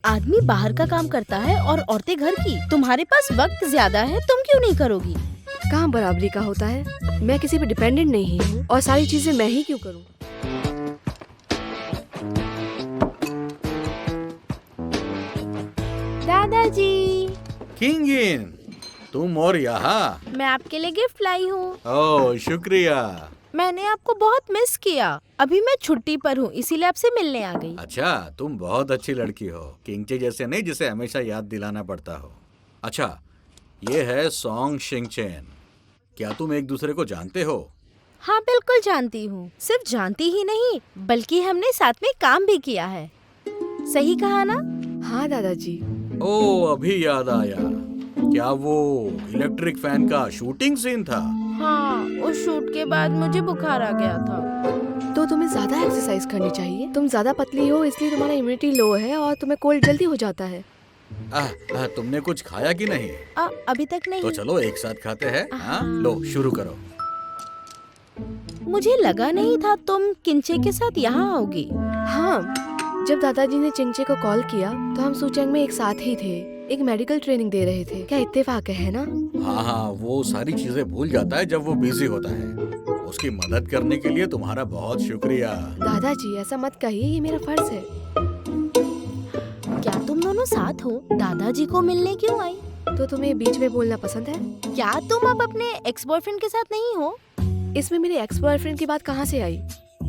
आदमी बाहर का काम करता है और औरतें घर की। तुम्हारे पास वक्त ज्यादा है, तुम क्यों नहीं करोगी? कहाँ बराबरी का होता है? मैं किसी पे डिपेंडेंट नहीं हूँ और सारी चीजें मैं ही क्यों करूँ? दादाजी, किंगिन, तुम और यहाँ? मैं आपके लिए गिफ्ट लाई हूँ। ओह शुक्रिया। मैंने आपको बहुत मिस किया। अभी मैं छुट्टी पर हूँ, इसीलिए आपसे मिलने आ गई। अच्छा, तुम बहुत अच्छी लड़की हो, किंगचे जैसे नहीं जिसे हमेशा याद दिलाना पड़ता हो। अच्छा, ये है सॉन्ग शिंगचेन। क्या तुम एक दूसरे को जानते हो? हाँ बिल्कुल जानती हूँ। सिर्फ जानती ही नहीं बल्कि हमने साथ में काम भी किया है। सही कहा ना? हाँ दादाजी। ओह अभी याद आया। क्या वो इलेक्ट्रिक फैन का शूटिंग सीन था? हाँ, उस शूट के बाद मुझे बुखार आ गया था। तो तुम्हें ज्यादा एक्सरसाइज करनी चाहिए। तुम ज्यादा पतली हो इसलिए तुम्हारा इम्यूनिटी लो है और तुम्हें कोल्ड जल्दी हो जाता है। तुमने कुछ खाया कि नहीं? अभी तक नहीं। तो चलो एक साथ खाते हैं। हाँ लो शुरू करो। मुझे लगा नहीं था तुम किंचे के साथ यहाँ आओगी। हाँ, जब दादाजी ने चिंगचे को कॉल किया तो हम सुचेंग में एक साथ ही थे। एक मेडिकल ट्रेनिंग दे रहे थे। क्या इत्तेफाक है ना? हाँ, वो सारी चीजें भूल जाता है जब वो बिजी होता है। उसकी मदद करने के लिए तुम्हारा बहुत शुक्रिया। दादाजी ऐसा मत कहिए, ये मेरा फर्ज है। क्या तुम दोनों साथ हो? दादाजी को मिलने क्यों आई? तो तुम्हें बीच में बोलना पसंद है? क्या तुम अब अपने एक्स बॉयफ्रेंड के साथ नहीं हो? इसमें मेरे एक्स बॉयफ्रेंड की बात कहाँ से आई?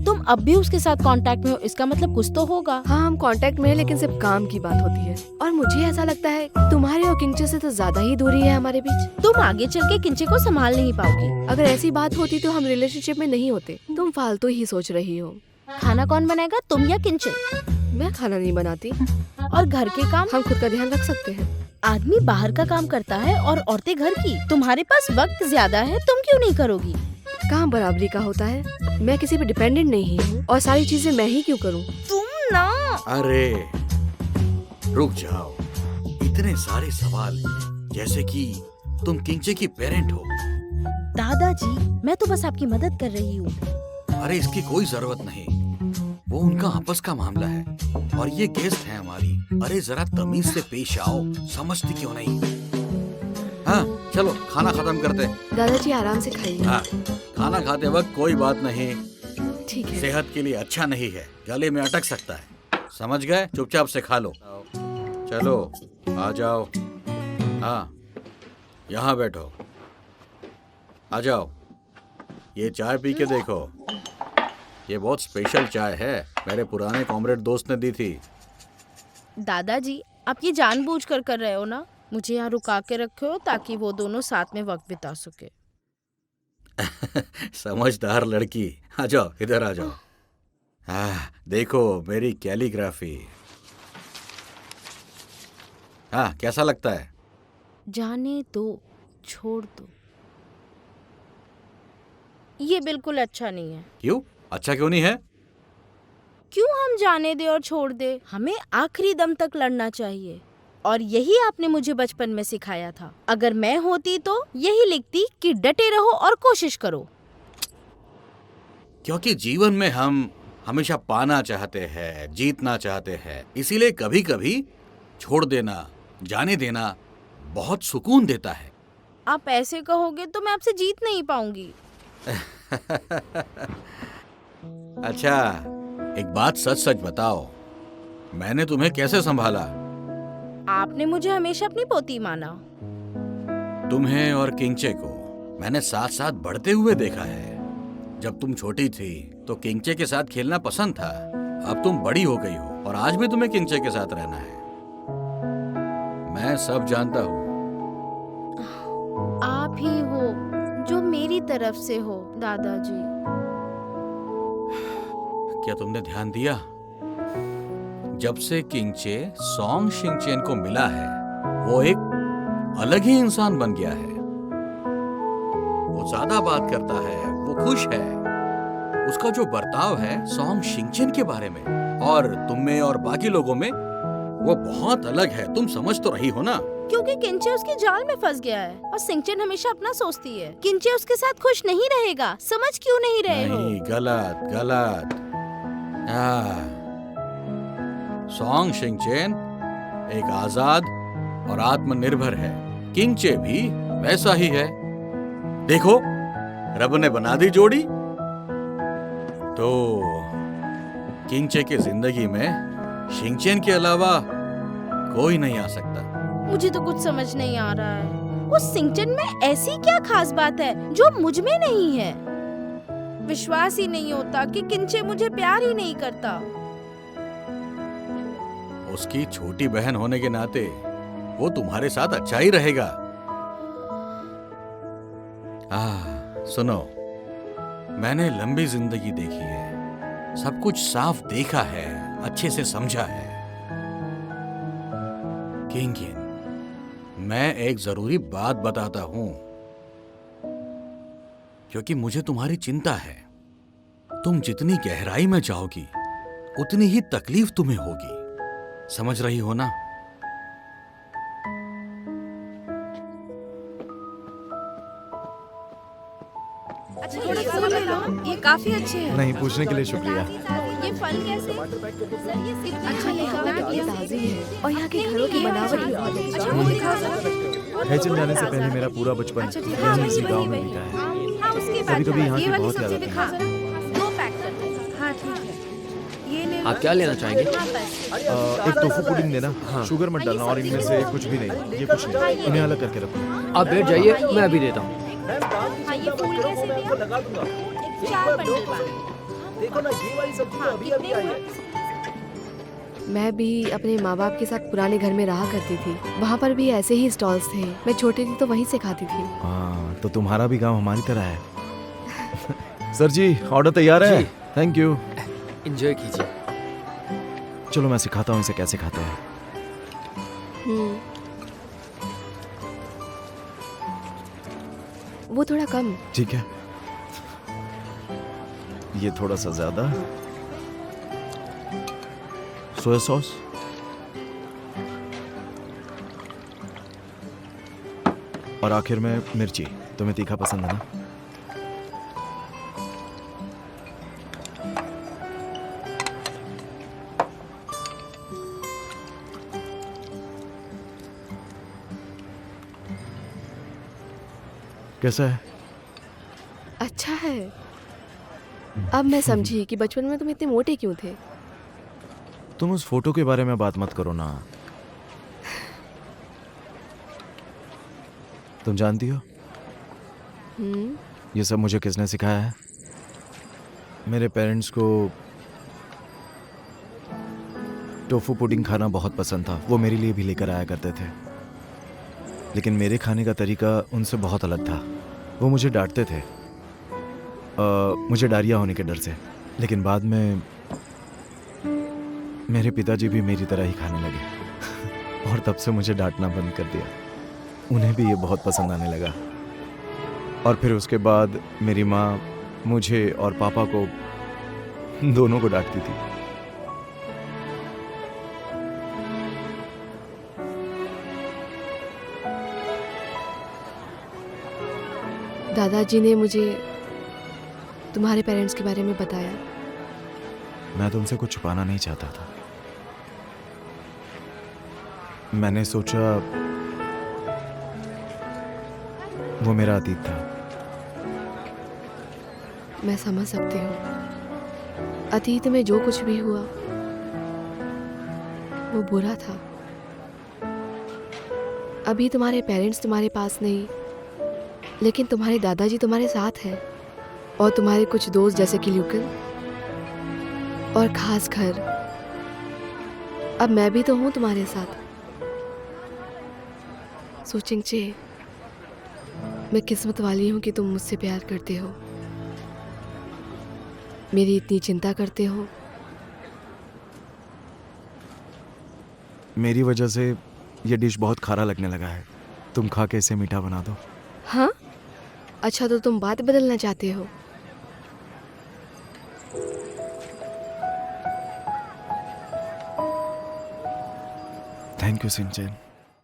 तुम अब भी उसके साथ कांटेक्ट में हो, इसका मतलब कुछ तो होगा। हाँ, हम कांटेक्ट में हैं, लेकिन सिर्फ काम की बात होती है। और मुझे ऐसा लगता है तुम्हारे और किंचे से तो ज्यादा ही दूरी है हमारे बीच। तुम आगे चल के किंचे को संभाल नहीं पाओगी। अगर ऐसी बात होती तो हम रिलेशनशिप में नहीं होते। तुम फालतू ही सोच रही हो। खाना कौन बनाएगा, तुम या किंचे? मैं खाना नहीं बनाती। और घर के काम हम खुद का ध्यान रख सकते हैं। आदमी बाहर का काम करता है और औरतें घर की। तुम्हारे पास वक्त ज्यादा है, तुम क्यों नहीं करोगी? कहाँ बराबरी का होता है? मैं किसी पे डिपेंडेंट नहीं हूँ और सारी चीजें मैं ही क्यों करूँ? तुम ना। अरे रुक जाओ, इतने सारे सवाल जैसे कि तुम किंचे की पेरेंट हो। दादाजी, मैं तो बस आपकी मदद कर रही हूँ। अरे इसकी कोई जरूरत नहीं, वो उनका आपस का मामला है और ये गेस्ट है हमारी। अरे जरा तमीज से पेश आओ, समझती क्यों नहीं? हाँ चलो खाना खत्म करते। दादाजी आराम से खाइए। हाँ, खाना खाते वक्त कोई बात नहीं, ठीक है। सेहत के लिए अच्छा नहीं है, गले में अटक सकता है। समझ गए? चुपचाप से खा लो। चलो आ जाओ। हाँ यहाँ बैठो, आ जाओ। ये चाय पी के देखो, ये बहुत स्पेशल चाय है, मेरे पुराने कॉमरेड दोस्त ने दी थी। दादाजी, आप ये जानबूझकर कर रहे हो ना? मुझे यहाँ रुका के रखे हो ताकि वो दोनों साथ में वक्त बिता सके। समझदार लड़की, आ जाओ इधर आ जाओ। देखो मेरी कैलीग्राफी। हाँ कैसा लगता है? जाने दो, छोड़ दो। ये बिल्कुल अच्छा नहीं है। क्यों अच्छा क्यों नहीं है? क्यों हम जाने दे और छोड़ दे? हमें आखिरी दम तक लड़ना चाहिए और यही आपने मुझे बचपन में सिखाया था। अगर मैं होती तो यही लिखती कि डटे रहो और कोशिश करो। क्योंकि जीवन में हम हमेशा पाना चाहते हैं, जीतना चाहते हैं, इसीलिए कभी कभी छोड़ देना, जाने देना बहुत सुकून देता है। आप ऐसे कहोगे तो मैं आपसे जीत नहीं पाऊंगी। अच्छा एक बात सच सच बताओ, मैंने तुम्हें कैसे संभाला? आपने मुझे हमेशा अपनी पोती माना। तुम्हें और किंचे को मैंने साथ साथ बढ़ते हुए देखा है। जब तुम छोटी थी तो किंचे के साथ खेलना पसंद था, अब तुम बड़ी हो गई हो और आज भी तुम्हें किंचे के साथ रहना है। मैं सब जानता हूँ। आप ही हो जो मेरी तरफ से हो दादाजी। क्या तुमने ध्यान दिया? जब से किंचे सॉन्ग शिंगचेन को मिला है, वो एक अलग ही इंसान बन गया है। वो ज्यादा बात करता है, वो खुश है, उसका जो बर्ताव है सॉन्ग शिंगचेन के बारे में और तुम में और बाकी लोगों में वो बहुत अलग है। तुम समझ तो रही हो ना? क्योंकि किंचे उसके जाल में फंस गया है और शिंगचेन हमेशा अपना सोचती है। किंचे उसके साथ खुश नहीं रहेगा, समझ क्यों नहीं रहे हो? नहीं, गलत गलत। सॉन्ग शिंगचेन एक आजाद और आत्मनिर्भर है। किंगचे भी वैसा ही है। देखो, रब ने बना दी जोड़ी, तो किंगचे की जिंदगी में शिंगचेन के अलावा कोई नहीं आ सकता। मुझे तो कुछ समझ नहीं आ रहा है, उस सिंचन में ऐसी क्या खास बात है जो मुझ में नहीं है। विश्वास ही नहीं होता कि किंचे मुझे प्यार ही नहीं करता। उसकी छोटी बहन होने के नाते वो तुम्हारे साथ अच्छा ही रहेगा। सुनो, मैंने लंबी जिंदगी देखी है, सब कुछ साफ देखा है, अच्छे से समझा है। किंगिन, मैं एक जरूरी बात बताता हूं, क्योंकि मुझे तुम्हारी चिंता है। तुम जितनी गहराई में जाओगी उतनी ही तकलीफ तुम्हें होगी, समझ रही हो ना? अच्छा, ये फूल ले लो, ये काफी अच्छे हैं। नहीं, पूछने के लिए शुक्रिया। ये फल कैसे? सर, ये सिर्फ अच्छा ये लिखा ताज़ी है और यहाँ के घरों की बनावट भी बहुत अच्छी अच्छा, है। वो दिखाओ जरा। हैचन जाने से पहले मेरा पूरा बचपन अच्छा, ठीक है, यहीं इसी वही, गांव वही, में वही। बीता है। हाँ, उसके बाद कभी-कभी यहाँ ये की वाली बहुत सब्जी याद आती दिखाओ जरा। 2 पैक कर दो। हाँ, ठीक है। ये ले लो। आप क्या लेना चाहेंगे? हाँ, बस। एक टोफू पुडिंग देना, शुगर मत डालना, और इनमें से कुछ भी नहीं, ये कुछ नहीं, इन्हें अलग करके रखो। आप बैठ जाइए, मैं अभी देता हूँ। हाँ, ये फूल कैसे दिया? 4 बंडल वाले। देखो ना, ये वाली सब्जी तो अभी अभी आई है। मैं भी अपने माँ बाप के साथ पुराने घर में रहा करती थी। वहाँ पर भी ऐसे ही स्टॉल्स थे। मैं छोटी थी तो वहीं से खाती थी। हाँ, तो तुम्हारा भी गांव हमारी तरह है। सर जी, ऑर्डर तैयार है। जी। Thank you. एंजॉय कीजिए। चलो मैं सिखाता हूँ इसे कैसे खाते हैं। वो थोड़ा कम। ठीक है, ये थोड़ा सा ज्यादा। सोया सॉस, और आखिर में मिर्ची। तुम्हें तीखा पसंद है ना? कैसा है? अच्छा है। अब मैं समझी कि बचपन में तुम इतने मोटे क्यों थे। तुम उस फोटो के बारे में बात मत करो ना। तुम जानती हो ये सब मुझे किसने सिखाया है? मेरे पेरेंट्स को टोफू पुडिंग खाना बहुत पसंद था। वो मेरे लिए भी लेकर आया करते थे, लेकिन मेरे खाने का तरीका उनसे बहुत अलग था। वो मुझे डांटते थे, मुझे डायरिया होने के डर से। लेकिन बाद में मेरे पिताजी भी मेरी तरह ही खाने लगे और तब से मुझे डांटना बंद कर दिया। उन्हें भी ये बहुत पसंद आने लगा। और फिर उसके बाद मेरी माँ मुझे और पापा को, दोनों को डांटती थी। दादाजी ने मुझे तुम्हारे पेरेंट्स के बारे में बताया। मैं तुमसे कुछ छुपाना नहीं चाहता था। मैंने सोचा वो मेरा अतीत था। मैं समझ सकती हूँ। अतीत में जो कुछ भी हुआ वो बुरा था। अभी तुम्हारे पेरेंट्स तुम्हारे पास नहीं, लेकिन तुम्हारे दादाजी तुम्हारे साथ हैं। और तुम्हारे कुछ दोस्त जैसे कि ल्यूकन और खास घर। अब मैं भी तो हूँ तुम्हारे साथ। सोचिंगचे, मैं किस्मत वाली हूँ कि तुम मुझसे प्यार करते हो, मेरी इतनी चिंता करते हो। मेरी वजह से ये डिश बहुत खारा लगने लगा है। तुम खा के इसे मीठा बना दो। हाँ, अच्छा तो तुम बात बदलना चाहते हो। Thank you Shinchan.